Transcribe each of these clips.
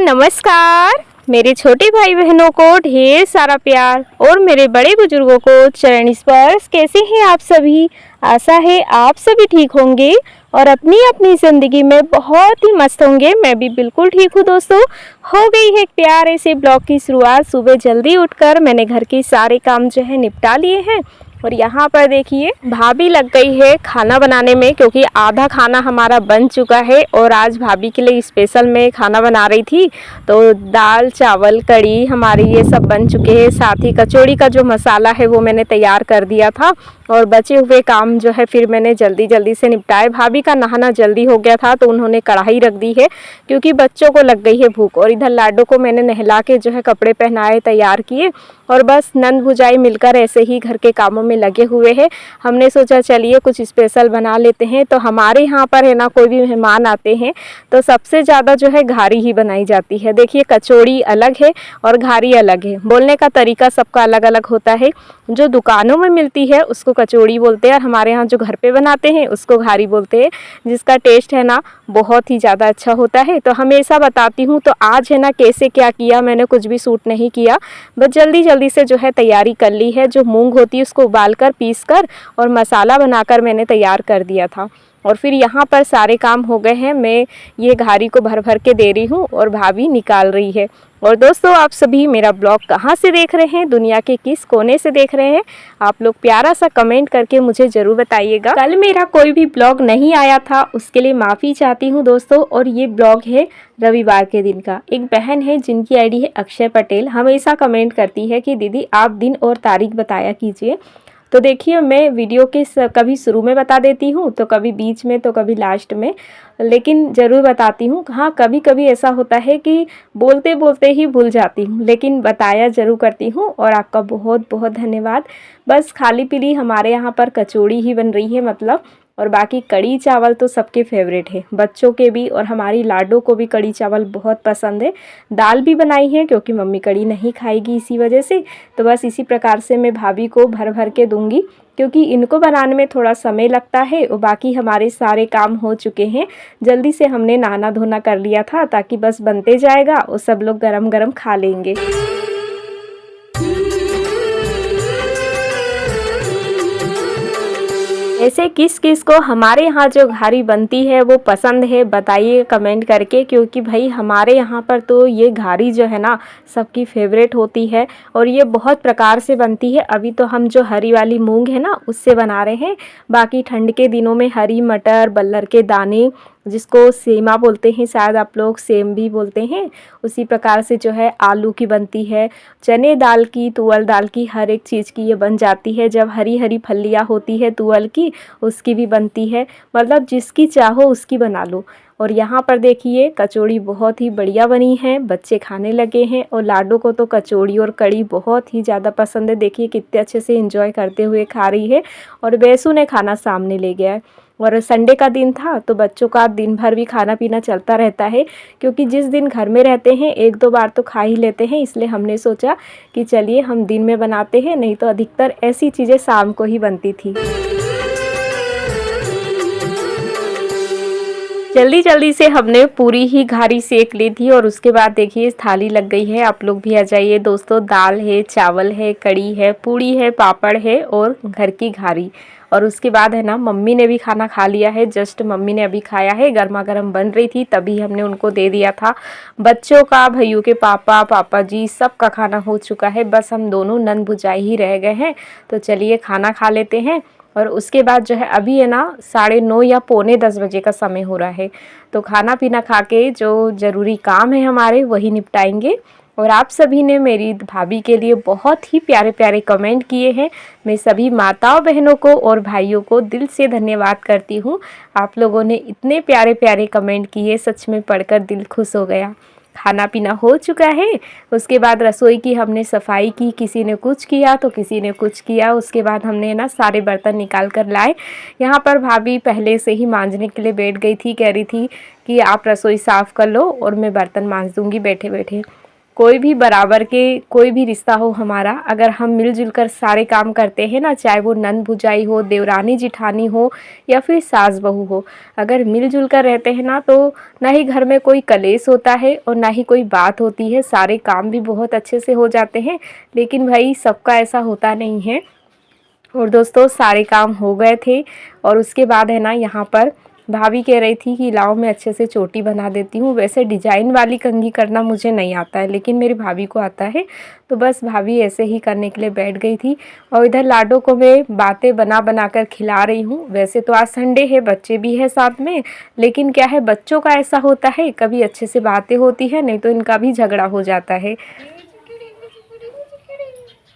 नमस्कार। मेरे छोटे भाई बहनों को ढेर सारा प्यार और मेरे बड़े बुजुर्गों को चरण स्पर्श। कैसे हैं आप सभी? आशा है आप सभी ठीक होंगे और अपनी अपनी ज़िंदगी में बहुत ही मस्त होंगे। मैं भी बिल्कुल ठीक हूँ दोस्तों। हो गई है एक प्यारे से ब्लॉग की शुरुआत। सुबह जल्दी उठकर मैंने घर के सारे काम जो है निपटा लिए हैं और यहाँ पर देखिए भाभी लग गई है खाना बनाने में, क्योंकि आधा खाना हमारा बन चुका है और आज भाभी के लिए स्पेशल मैं खाना बना रही थी। तो दाल चावल कढ़ी हमारी ये सब बन चुके हैं। साथ ही कचौड़ी का जो मसाला है वो मैंने तैयार कर दिया था और बचे हुए काम जो है फिर मैंने जल्दी जल्दी से निपटाए। भाभी का नहाना जल्दी हो गया था तो उन्होंने कढ़ाई रख दी है क्योंकि बच्चों को लग गई है भूख। और इधर लाडो को मैंने नहला के जो है कपड़े पहनाए तैयार किए और बस नंद भुजाई मिलकर ऐसे ही घर के कामों में लगे हुए हैं। हमने सोचा चलिए कुछ स्पेशल बना लेते हैं। तो हमारे यहाँ पर है ना, कोई भी मेहमान आते हैं तो सबसे ज़्यादा जो है घारी ही बनाई जाती है। देखिए कचौड़ी अलग है और घारी अलग है। बोलने का तरीका सबका अलग अलग होता है। जो दुकानों में मिलती है उसको कचौड़ी बोलते हैं और हमारे यहाँ जो घर पे बनाते हैं उसको घारी बोलते हैं, जिसका टेस्ट है ना बहुत ही ज़्यादा अच्छा होता है। तो हमेशा बताती हूँ। तो आज है ना कैसे क्या किया, मैंने कुछ भी शूट नहीं किया, बस जल्दी जल्दी से जो है तैयारी कर ली है। जो मूंग होती है उसको उबाल कर पीस कर और मसाला बनाकर मैंने तैयार कर दिया था और फिर यहाँ पर सारे काम हो गए हैं। मैं ये घारी को भर भर के दे रही हूँ और भाभी निकाल रही है। और दोस्तों आप सभी मेरा ब्लॉग कहाँ से देख रहे हैं, दुनिया के किस कोने से देख रहे हैं, आप लोग प्यारा सा कमेंट करके मुझे ज़रूर बताइएगा। कल मेरा कोई भी ब्लॉग नहीं आया था, उसके लिए माफ़ी चाहती हूँ दोस्तों। और ये ब्लॉग है रविवार के दिन का। एक बहन है जिनकी आईडी है अक्षय पटेल, हमेशा कमेंट करती है कि दीदी आप दिन और तारीख बताया कीजिए। तो देखिए मैं वीडियो के कभी शुरू में बता देती हूँ तो कभी बीच में तो कभी लास्ट में, लेकिन ज़रूर बताती हूँ। हाँ कभी कभी ऐसा होता है कि बोलते बोलते ही भूल जाती हूँ, लेकिन बताया ज़रूर करती हूँ। और आपका बहुत बहुत धन्यवाद। बस खाली पीली हमारे यहाँ पर कचौड़ी ही बन रही है मतलब, और बाकी कढ़ी चावल तो सबके फेवरेट है, बच्चों के भी और हमारी लाडो को भी कढ़ी चावल बहुत पसंद है। दाल भी बनाई है क्योंकि मम्मी कढ़ी नहीं खाएगी इसी वजह से। तो बस इसी प्रकार से मैं भाभी को भर भर के दूंगी क्योंकि इनको बनाने में थोड़ा समय लगता है। और बाकी हमारे सारे काम हो चुके हैं। जल्दी से हमने नहाना धोना कर लिया था ताकि बस बनते जाएगा और सब लोग गरम गरम खा लेंगे। ऐसे किस किस को हमारे यहाँ जो घारी बनती है वो पसंद है, बताइए कमेंट करके। क्योंकि भाई हमारे यहाँ पर तो ये घारी जो है ना सबकी फेवरेट होती है और ये बहुत प्रकार से बनती है। अभी तो हम जो हरी वाली मूंग है ना उससे बना रहे हैं, बाकी ठंड के दिनों में हरी मटर, बल्लर के दाने, जिसको सेमा बोलते हैं, शायद आप लोग सेम भी बोलते हैं, उसी प्रकार से जो है आलू की बनती है, चने दाल की, तुअर दाल की, हर एक चीज़ की ये बन जाती है। जब हरी हरी फलियाँ होती है तुअर की उसकी भी बनती है, मतलब जिसकी चाहो उसकी बना लो। और यहाँ पर देखिए कचौड़ी बहुत ही बढ़िया बनी है, बच्चे खाने लगे हैं और लाडो को तो कचौड़ी और कढ़ी बहुत ही ज़्यादा पसंद है। देखिए कितने अच्छे से एंजॉय करते हुए खा रही है और बेसू ने खाना सामने ले गया है। और संडे का दिन था तो बच्चों का दिन भर भी खाना पीना चलता रहता है, क्योंकि जिस दिन घर में रहते हैं एक दो बार तो खा ही लेते हैं। इसलिए हमने सोचा कि चलिए हम दिन में बनाते हैं, नहीं तो अधिकतर ऐसी चीज़ें शाम को ही बनती थी। जल्दी जल्दी से हमने पूरी ही घारी सेक ली थी और उसके बाद देखिए थाली लग गई है। आप लोग भी आ जाइए दोस्तों। दाल है, चावल है, कढ़ी है, पूड़ी है, पापड़ है और घर की घारी। और उसके बाद है ना मम्मी ने भी खाना खा लिया है, जस्ट मम्मी ने अभी खाया है, गर्मा गर्म बन रही थी तभी हमने उनको दे दिया था। बच्चों का, भैयों के पापा, पापा जी सबका खाना हो चुका है, बस हम दोनों नन भुजाई ही रह गए हैं। तो चलिए खाना खा लेते हैं। और उसके बाद जो है अभी है ना 9:30 या पौने 10 बजे का समय हो रहा है। तो खाना पीना खा के जो ज़रूरी काम है हमारे वही निपटाएंगे। और आप सभी ने मेरी भाभी के लिए बहुत ही प्यारे प्यारे कमेंट किए हैं। मैं सभी माताओं, बहनों को और भाइयों को दिल से धन्यवाद करती हूँ। आप लोगों ने इतने प्यारे प्यारे कमेंट किए, सच में पढ़कर दिल खुश हो गया। खाना पीना हो चुका है। उसके बाद रसोई की हमने सफाई की, किसी ने कुछ किया तो किसी ने कुछ किया। उसके बाद हमने ना सारे बर्तन निकाल कर लाए। यहाँ पर भाभी पहले से ही मांजने के लिए बैठ गई थी, कह रही थी कि आप रसोई साफ़ कर लो और मैं बर्तन मांज दूँगी बैठे बैठे। कोई भी बराबर के कोई भी रिश्ता हो हमारा, अगर हम मिलजुल कर सारे काम करते हैं ना, चाहे वो नंद भुजाई हो, देवरानी जिठानी हो या फिर सास बहू हो, अगर मिलजुल कर रहते हैं ना तो ना ही घर में कोई कलेश होता है और ना ही कोई बात होती है, सारे काम भी बहुत अच्छे से हो जाते हैं। लेकिन भाई सबका ऐसा होता नहीं है। और दोस्तों सारे काम हो गए थे और उसके बाद है ना, यहाँ पर भाभी कह रही थी कि लाओ मैं अच्छे से चोटी बना देती हूँ। वैसे डिजाइन वाली कंघी करना मुझे नहीं आता है, लेकिन मेरी भाभी को आता है, तो बस भाभी ऐसे ही करने के लिए बैठ गई थी। और इधर लाडो को मैं बातें बना बना कर खिला रही हूँ। वैसे तो आज संडे है, बच्चे भी है साथ में, लेकिन क्या है बच्चों का ऐसा होता है, कभी अच्छे से बातें होती है, नहीं तो इनका भी झगड़ा हो जाता है।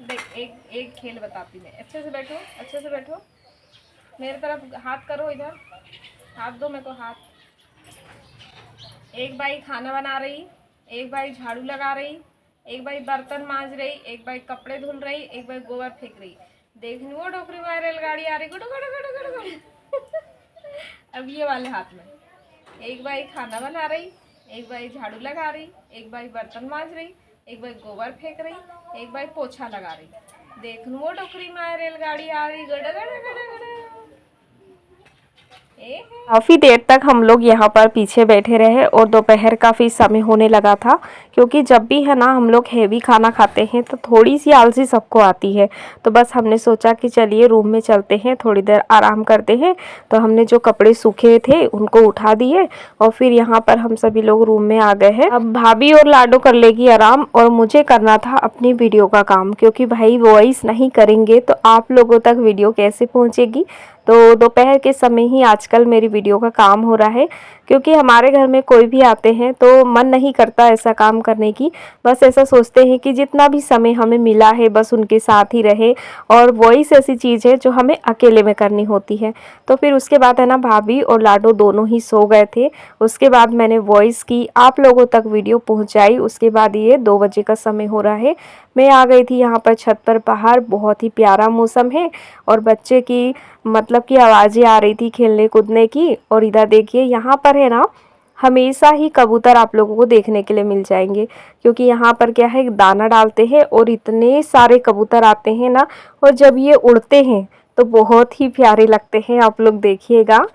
देख एक खेल बताती मैं, अच्छे से बैठो, अच्छे से बैठो, मेरे तरफ हाथ करो, इधर हाथ दो मेरे को, हाथ। एक बाई खाना बना रही, एक बाई झाड़ू लगा रही, एक बाई बर्तन मांज रही, एक बाई कपड़े धुल रही, एक बाई गोबर फेंक रही। देखनी वो डोकरी में रेलगाड़ी आ रही, गुडू गुडू गुडू गुडू गुडू। अब ये वाले हाथ में एक बाई खाना बना रही, एक बाई झाड़ू लगा रही, एक बाई बर्तन मांज रही, एक बाई गोबर फेंक रही, एक बाई पोछा लगा रही। देखनू वो डोकरी में रेलगाड़ी आ रही, गड़ गड़ गड़ गड़। काफ़ी देर तक हम लोग यहाँ पर पीछे बैठे रहे और दोपहर काफ़ी समय होने लगा था, क्योंकि जब भी है ना हम लोग हेवी खाना खाते हैं तो थोड़ी सी आलसी सबको आती है। तो बस हमने सोचा कि चलिए रूम में चलते हैं, थोड़ी देर आराम करते हैं। तो हमने जो कपड़े सूखे थे उनको उठा दिए और फिर यहाँ पर हम सभी लोग रूम में आ गए हैं। अब भाभी और लाडो कर लेगी आराम और मुझे करना था अपनी वीडियो का काम, क्योंकि भाई वॉइस नहीं करेंगे तो आप लोगों तक वीडियो कैसे पहुँचेगी। तो दोपहर के समय ही आजकल मेरी वीडियो का काम हो रहा है, क्योंकि हमारे घर में कोई भी आते हैं तो मन नहीं करता ऐसा काम करने की। बस ऐसा सोचते हैं कि जितना भी समय हमें मिला है बस उनके साथ ही रहे, और वॉइस ऐसी चीज़ है जो हमें अकेले में करनी होती है। तो फिर उसके बाद है ना भाभी और लाडो दोनों ही सो गए थे। उसके बाद मैंने वॉइस की, आप लोगों तक वीडियो पहुंचाई। उसके बाद ये 2 बजे का समय हो रहा है। मैं आ गई थी यहाँ पर छत पर बाहर, बहुत ही प्यारा मौसम है और बच्चे की मतलब कि आवाज़ें आ रही थी खेलने कूदने की। और इधर देखिए यहाँ पर है ना हमेशा ही कबूतर आप लोगों को देखने के लिए मिल जाएंगे, क्योंकि यहाँ पर क्या है दाना डालते हैं और इतने सारे कबूतर आते हैं ना, और जब ये उड़ते हैं तो बहुत ही प्यारे लगते हैं, आप लोग देखिएगा।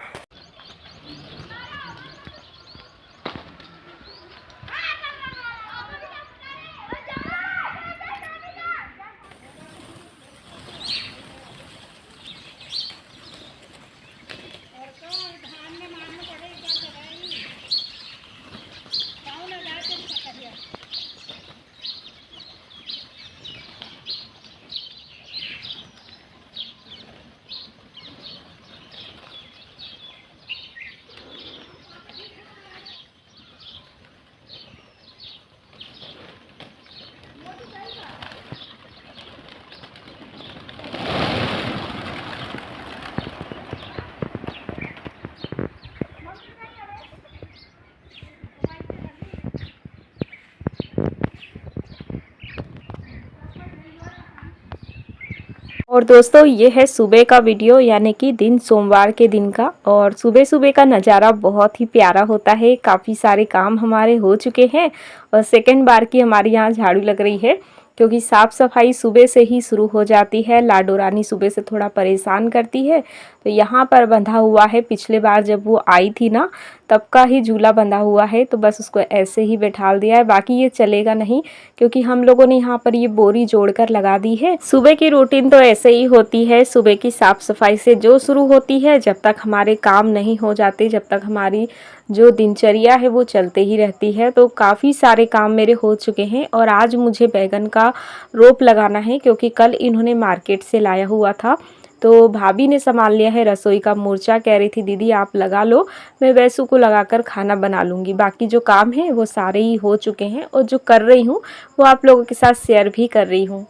और दोस्तों ये है सुबह का वीडियो, यानी कि दिन सोमवार के दिन का। और सुबह सुबह का नज़ारा बहुत ही प्यारा होता है। काफ़ी सारे काम हमारे हो चुके हैं और सेकंड बार की हमारी यहाँ झाड़ू लग रही है, क्योंकि साफ़ सफाई सुबह से ही शुरू हो जाती है। लाडो रानी सुबह से थोड़ा परेशान करती है, तो यहाँ पर बंधा हुआ है, पिछले बार जब वो आई थी ना तब का ही झूला बंधा हुआ है, तो बस उसको ऐसे ही बैठाल दिया है। बाकी ये चलेगा नहीं, क्योंकि हम लोगों ने यहाँ पर ये बोरी जोड़कर लगा दी है। सुबह की रूटीन तो ऐसे ही होती है, सुबह की साफ़ सफाई से जो शुरू होती है, जब तक हमारे काम नहीं हो जाते, जब तक हमारी जो दिनचर्या है वो चलते ही रहती है। तो काफ़ी सारे काम मेरे हो चुके हैं और आज मुझे बैगन का रोप लगाना है, क्योंकि कल इन्होंने मार्केट से लाया हुआ था। तो भाभी ने संभाल लिया है रसोई का मोर्चा। कह रही थी दीदी आप लगा लो, मैं वैसू को लगाकर खाना बना लूँगी। बाकी जो काम है वो सारे ही हो चुके हैं और जो कर रही हूँ वो आप लोगों के साथ शेयर भी कर रही हूँ।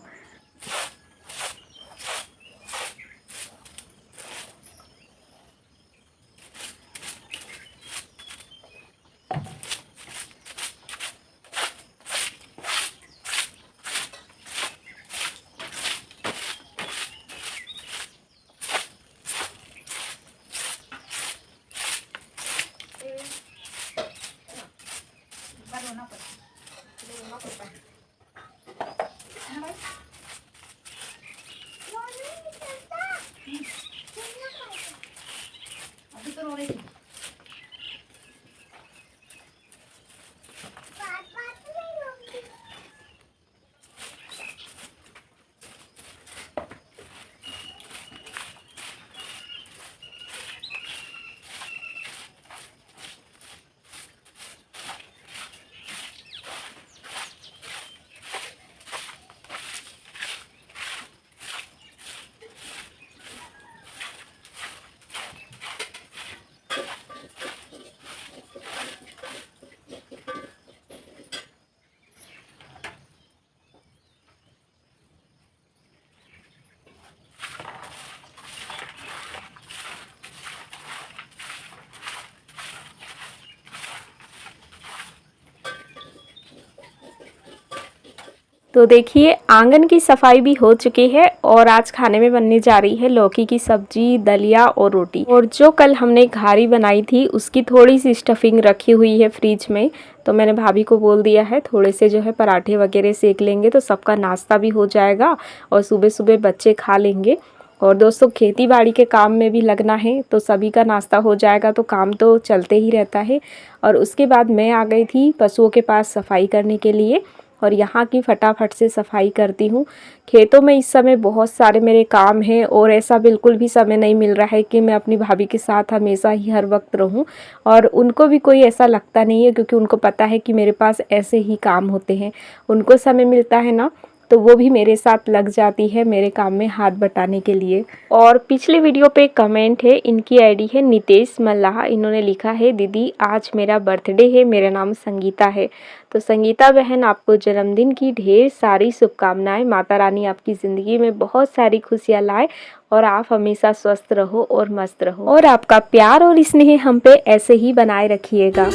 तो देखिए आंगन की सफाई भी हो चुकी है और आज खाने में बनने जा रही है लौकी की सब्जी, दलिया और रोटी। और जो कल हमने घारी बनाई थी उसकी थोड़ी सी स्टफिंग रखी हुई है फ्रिज में, तो मैंने भाभी को बोल दिया है थोड़े से जो है पराठे वगैरह सेक लेंगे तो सबका नाश्ता भी हो जाएगा और सुबह सुबह बच्चे खा लेंगे। और दोस्तों खेती बाड़ी के काम में भी लगना है तो सभी का नाश्ता हो जाएगा, तो काम तो चलते ही रहता है। और उसके बाद मैं आ गई थी पशुओं के पास सफाई करने के लिए और यहाँ की फटाफट से सफाई करती हूँ। खेतों में इस समय बहुत सारे मेरे काम हैं और ऐसा बिल्कुल भी समय नहीं मिल रहा है कि मैं अपनी भाभी के साथ हमेशा ही हर वक्त रहूँ, और उनको भी कोई ऐसा लगता नहीं है क्योंकि उनको पता है कि मेरे पास ऐसे ही काम होते हैं। उनको समय मिलता है ना तो वो भी मेरे साथ लग जाती है मेरे काम में हाथ बटाने के लिए। और पिछले वीडियो पे कमेंट है, इनकी आईडी है नितेश मल्लाह, इन्होंने लिखा है दीदी आज मेरा बर्थडे है, मेरा नाम संगीता है। तो संगीता बहन आपको जन्मदिन की ढेर सारी शुभकामनाएं। माता रानी आपकी ज़िंदगी में बहुत सारी खुशियाँ लाए और आप हमेशा स्वस्थ रहो और मस्त रहो और आपका प्यार और स्नेह हम पे ऐसे ही बनाए रखिएगा।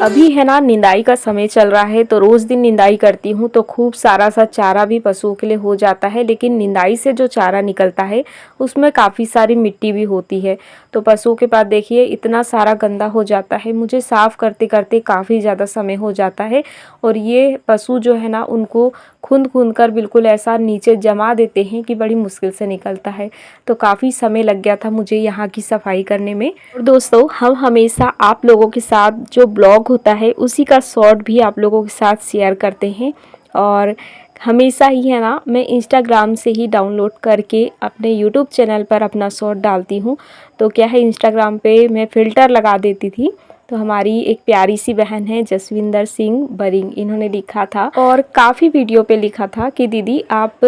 अभी है ना निंदाई का समय चल रहा है तो रोज़ दिन निंदाई करती हूँ तो खूब सारा सा चारा भी पशुओं के लिए हो जाता है, लेकिन निंदाई से जो चारा निकलता है उसमें काफ़ी सारी मिट्टी भी होती है। तो पशुओं के पास देखिए इतना सारा गंदा हो जाता है, मुझे साफ़ करते करते काफ़ी ज़्यादा समय हो जाता है। और ये पशु जो है ना उनको खूंद कर बिल्कुल ऐसा नीचे जमा देते हैं कि बड़ी मुश्किल से निकलता है। तो काफ़ी समय लग गया था मुझे यहाँ की सफाई करने में। और दोस्तों हम हमेशा आप लोगों के साथ जो ब्लॉग होता है उसी का शॉर्ट भी आप लोगों के साथ शेयर करते हैं। और हमेशा ही है ना मैं इंस्टाग्राम से ही डाउनलोड करके अपने यूट्यूब चैनल पर अपना शॉर्ट डालती हूँ। तो क्या है इंस्टाग्राम पे मैं फ़िल्टर लगा देती थी, तो हमारी एक प्यारी सी बहन है जसविंदर सिंह बरिंग, इन्होंने लिखा था और काफ़ी वीडियो पे लिखा था कि दीदी आप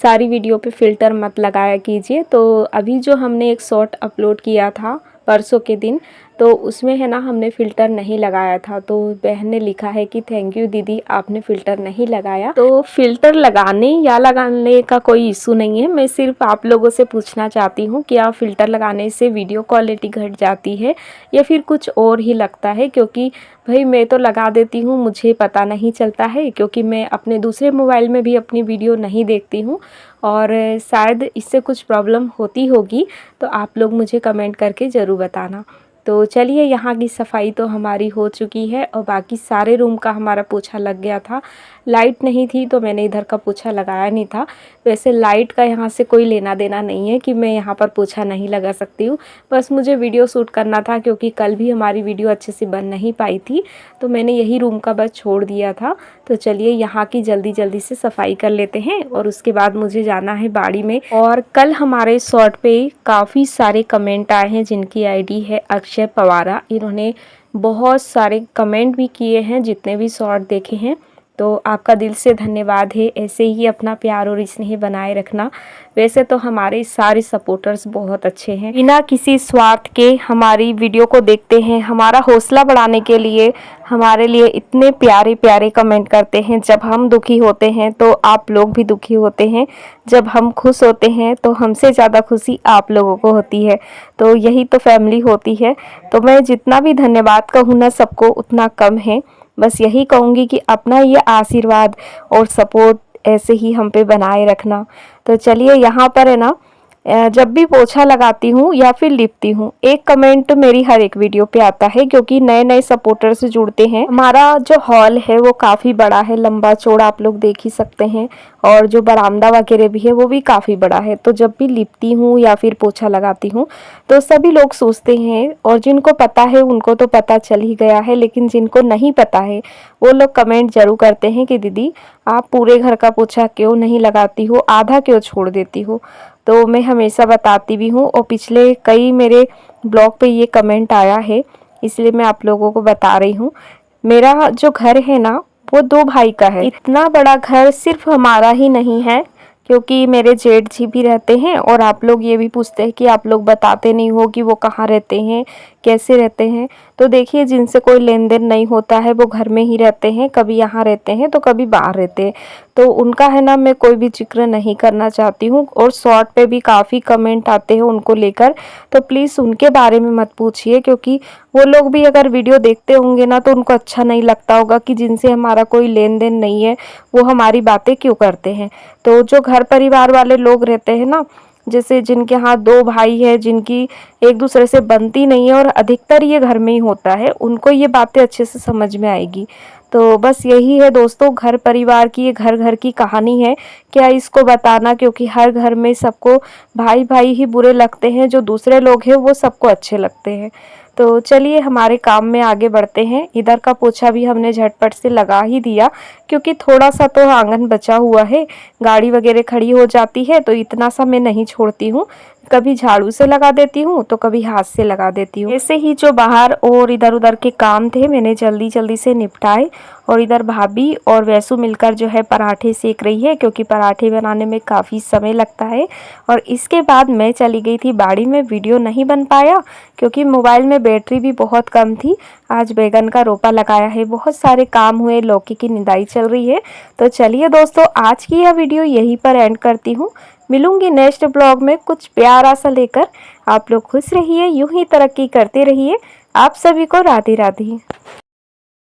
सारी वीडियो पे फ़िल्टर मत लगाया कीजिए। तो अभी जो हमने एक शॉर्ट अपलोड किया था परसों के दिन, तो उसमें है ना हमने फ़िल्टर नहीं लगाया था। तो बहन ने लिखा है कि थैंक यू दीदी आपने फ़िल्टर नहीं लगाया। तो फ़िल्टर लगाने या लगाने का कोई इशू नहीं है, मैं सिर्फ आप लोगों से पूछना चाहती हूँ कि आप फ़िल्टर लगाने से वीडियो क्वालिटी घट जाती है या फिर कुछ और ही लगता है। क्योंकि भाई मैं तो लगा देती हूँ, मुझे पता नहीं चलता है क्योंकि मैं अपने दूसरे मोबाइल में भी अपनी वीडियो नहीं देखती हूँ और शायद इससे कुछ प्रॉब्लम होती होगी। तो आप लोग मुझे कमेंट करके ज़रूर बताना। तो चलिए यहाँ की सफाई तो हमारी हो चुकी है और बाकी सारे रूम का हमारा पोछा लग गया था। लाइट नहीं थी तो मैंने इधर का पोछा लगाया नहीं था। वैसे लाइट का यहाँ से कोई लेना देना नहीं है कि मैं यहाँ पर पोछा नहीं लगा सकती हूँ, बस मुझे वीडियो शूट करना था क्योंकि कल भी हमारी वीडियो अच्छे से बन नहीं पाई थी, तो मैंने यही रूम का बस छोड़ दिया था। तो चलिए यहाँ की जल्दी जल्दी से सफाई कर लेते हैं और उसके बाद मुझे जाना है बाड़ी में। और कल हमारे शॉर्ट पे काफ़ी सारे कमेंट आए हैं जिनकी आईडी है अक्षय पवारा, इन्होंने बहुत सारे कमेंट भी किए हैं जितने भी शॉर्ट देखे हैं। तो आपका दिल से धन्यवाद है, ऐसे ही अपना प्यार और स्नेह बनाए रखना। वैसे तो हमारे सारे सपोर्टर्स बहुत अच्छे हैं, बिना किसी स्वार्थ के हमारी वीडियो को देखते हैं, हमारा हौसला बढ़ाने के लिए हमारे लिए इतने प्यारे प्यारे कमेंट करते हैं। जब हम दुखी होते हैं तो आप लोग भी दुखी होते हैं, जब हम खुश होते हैं तो हमसे ज़्यादा खुशी आप लोगों को होती है। तो यही तो फैमिली होती है। तो मैं जितना भी धन्यवाद कहूँ ना सबको उतना कम है। बस यही कहूँगी कि अपना ये आशीर्वाद और सपोर्ट ऐसे ही हम पे बनाए रखना। तो चलिए यहाँ पर है ना जब भी पोछा लगाती हूँ या फिर लिपती हूँ एक कमेंट मेरी हर एक वीडियो पे आता है क्योंकि नए नए सपोर्टर से जुड़ते हैं। हमारा जो हॉल है वो काफ़ी बड़ा है, लंबा चौड़ा आप लोग देख ही सकते हैं, और जो बरामदा वगैरह भी है वो भी काफ़ी बड़ा है। तो जब भी लिपती हूँ या फिर पोछा लगाती हूँ तो सभी लोग सोचते हैं, और जिनको पता है उनको तो पता चल ही गया है, लेकिन जिनको नहीं पता है वो लोग कमेंट जरूर करते हैं कि दीदी आप पूरे घर का पोछा क्यों नहीं लगाती हो, आधा क्यों छोड़ देती हो। तो मैं हमेशा बताती भी हूँ और पिछले कई मेरे ब्लॉग पे ये कमेंट आया है, इसलिए मैं आप लोगों को बता रही हूँ। मेरा जो घर है ना वो 2 भाई का है। इतना बड़ा घर सिर्फ हमारा ही नहीं है क्योंकि मेरे जेठ जी भी रहते हैं, और आप लोग ये भी पूछते हैं कि आप लोग बताते नहीं हो कि वो कहाँ रहते हैं, कैसे रहते हैं। तो देखिए जिनसे कोई लेन देन नहीं होता है वो घर में ही रहते हैं, कभी यहाँ रहते हैं तो कभी बाहर रहते हैं। तो उनका है ना मैं कोई भी जिक्र नहीं करना चाहती हूँ। और शॉर्ट पे भी काफ़ी कमेंट आते हैं उनको लेकर, तो प्लीज़ उनके बारे में मत पूछिए, क्योंकि वो लोग भी अगर वीडियो देखते होंगे ना तो उनको अच्छा नहीं लगता होगा कि जिनसे हमारा कोई लेन देन नहीं है वो हमारी बातें क्यों करते हैं। तो जो घर परिवार वाले लोग रहते हैं ना, जैसे जिनके यहाँ 2 भाई है, जिनकी एक दूसरे से बनती नहीं है और अधिकतर ये घर में ही होता है, उनको ये बातें अच्छे से समझ में आएगी। तो बस यही है दोस्तों, घर परिवार की ये घर घर की कहानी है। क्या इसको बताना, क्योंकि हर घर में सबको भाई भाई ही बुरे लगते हैं, जो दूसरे लोग हैं वो सबको अच्छे लगते हैं। तो चलिए हमारे काम में आगे बढ़ते हैं। इधर का पोछा भी हमने झटपट से लगा ही दिया, क्योंकि थोड़ा सा तो आंगन बचा हुआ है, गाड़ी वगैरह खड़ी हो जाती है तो इतना सा मैं नहीं छोड़ती हूँ। कभी झाड़ू से लगा देती हूँ तो कभी हाथ से लगा देती हूँ। ऐसे ही जो बाहर और इधर उधर के काम थे मैंने जल्दी जल्दी से निपटाए। और इधर भाभी और वैसु मिलकर जो है पराठे सेक रही है, क्योंकि पराठे बनाने में काफ़ी समय लगता है। और इसके बाद मैं चली गई थी बाड़ी में, वीडियो नहीं बन पाया क्योंकि मोबाइल में बैटरी भी बहुत कम थी। आज बैगन का रोपा लगाया है, बहुत सारे काम हुए, लौकी की निदाई चल रही है। तो चलिए दोस्तों, आज की यह वीडियो यहीं पर एंड करती हूँ। मिलूंगी नेक्स्ट ब्लॉग में कुछ प्यारा सा लेकर। आप लोग खुश रहिए, यूं ही तरक्की करते रहिए। आप सभी को राधे राधे।